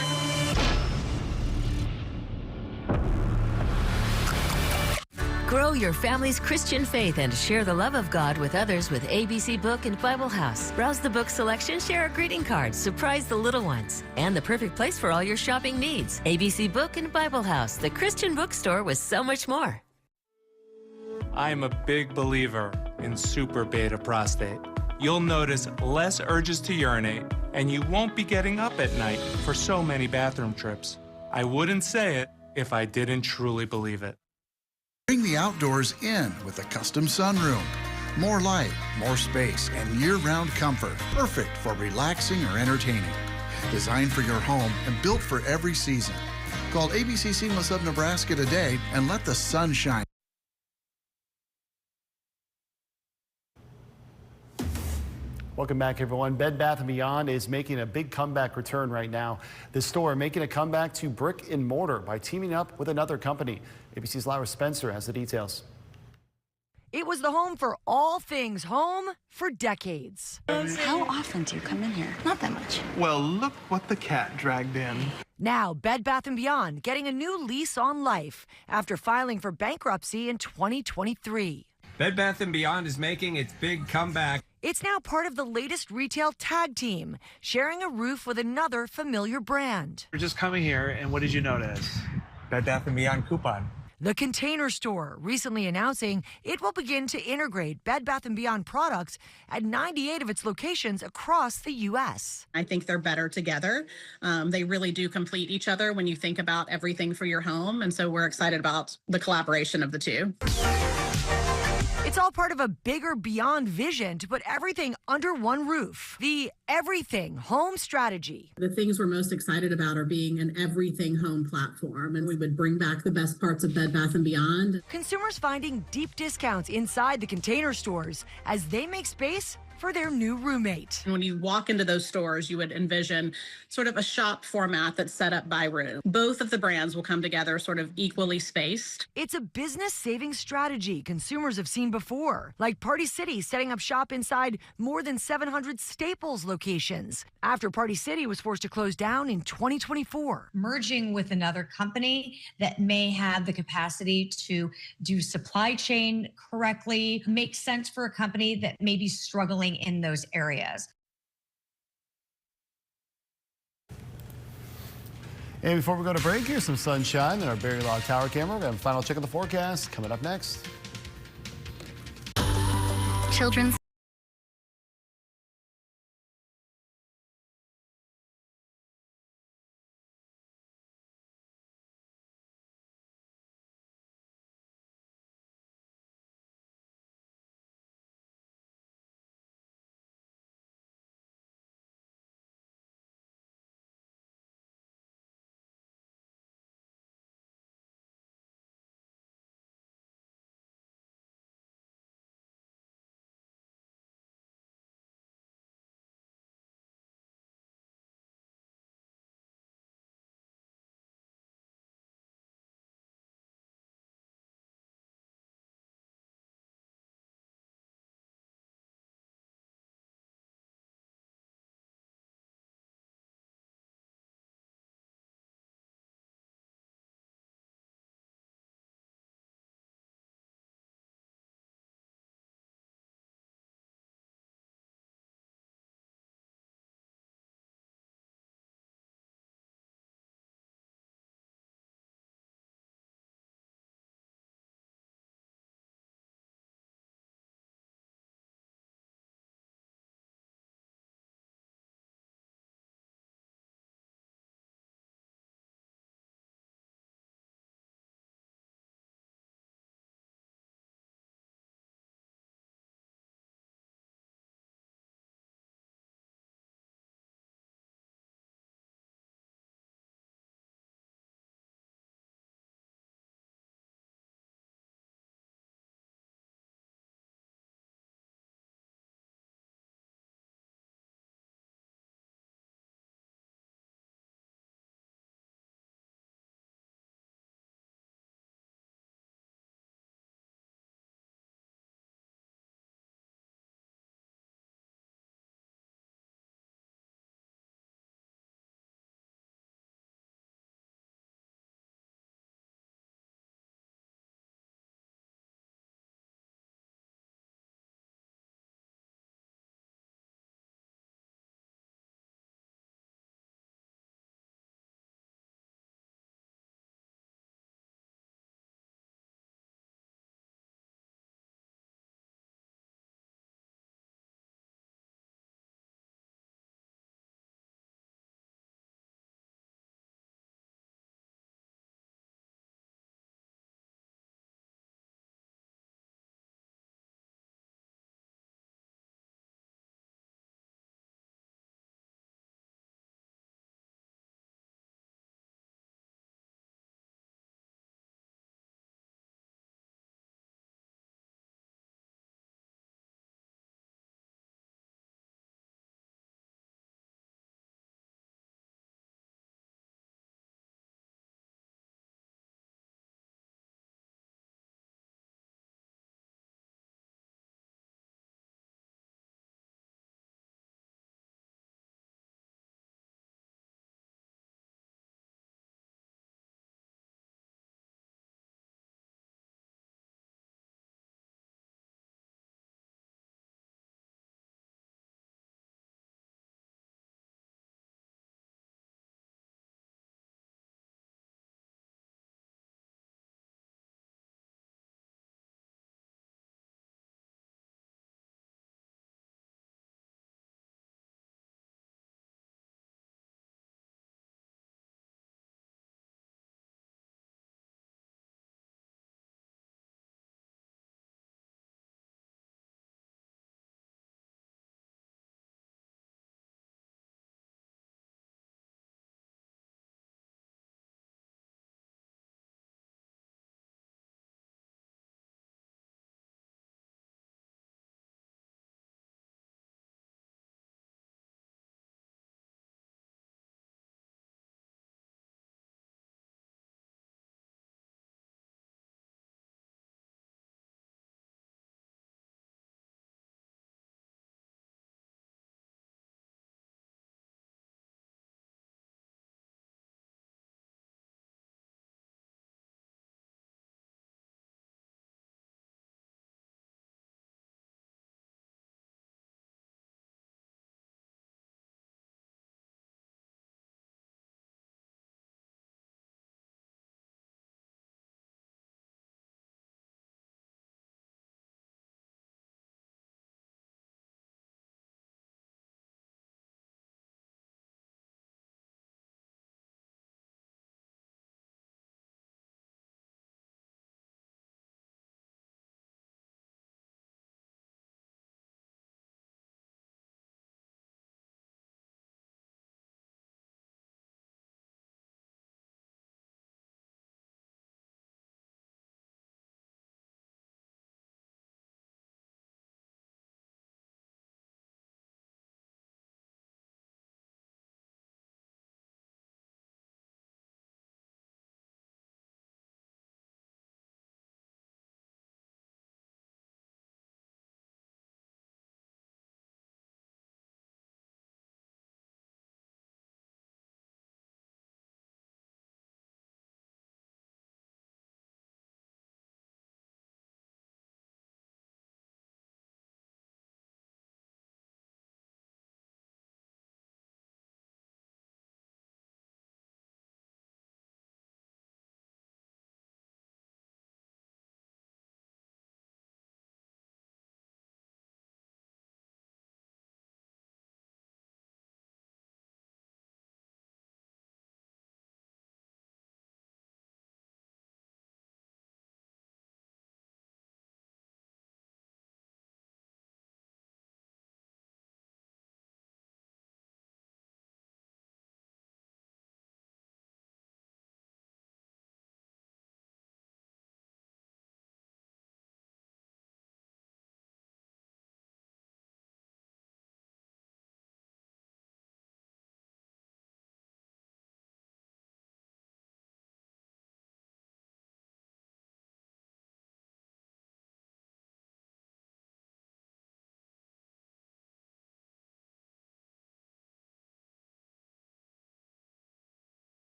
Grow your family's Christian faith and share the love of God with others with ABC Book and Bible House. Browse the book selection, share a greeting card, surprise the little ones, and the perfect place for all your shopping needs. ABC Book and Bible House, the Christian bookstore with so much more. I'm a big believer in super beta prostate. You'll notice less urges to urinate, and you won't be getting up at night for so many bathroom trips. I wouldn't say it if I didn't truly believe it. Bring the outdoors in with a custom sunroom. More light, more space, and year-round comfort. Perfect for relaxing or entertaining. Designed for your home and built for every season. Call ABC Seamless of Nebraska today and let the sun shine. Welcome back, everyone. Bed Bath & Beyond is making a big comeback return right now. The store making a comeback to brick and mortar by teaming up with another company. ABC's Lyra Spencer has the details. It was the home for all things home for decades. How often do you come in here? Not that much. Well, look what the cat dragged in. Now, Bed Bath & Beyond getting a new lease on life after filing for bankruptcy in 2023. Bed Bath & Beyond is making its big comeback. It's now part of the latest retail tag team, sharing a roof with another familiar brand. We're just coming here, and what did you notice? Bed Bath & Beyond coupon. The Container Store recently announcing it will begin to integrate Bed Bath & Beyond products at 98 of its locations across the U.S. I think they're better together. They really do complete each other when you think about everything for your home, and so we're excited about the collaboration of the two. It's all part of a bigger Beyond vision to put everything under one roof. The Everything Home Strategy. The things we're most excited about are being an everything home platform, and we would bring back the best parts of Bed Bath & Beyond. Consumers finding deep discounts inside the Container Stores as they make space for their new roommate. When you walk into those stores, you would envision sort of a shop format that's set up by room. Both of the brands will come together sort of equally spaced. It's a business saving strategy consumers have seen before, like Party City setting up shop inside more than 700 Staples locations after Party City was forced to close down in 2024. Merging with another company that may have the capacity to do supply chain correctly makes sense for a company that may be struggling in those areas. And before we go to break, here's some sunshine in our Berry Log Tower camera. We're going to have a final check of the forecast coming up next. Children's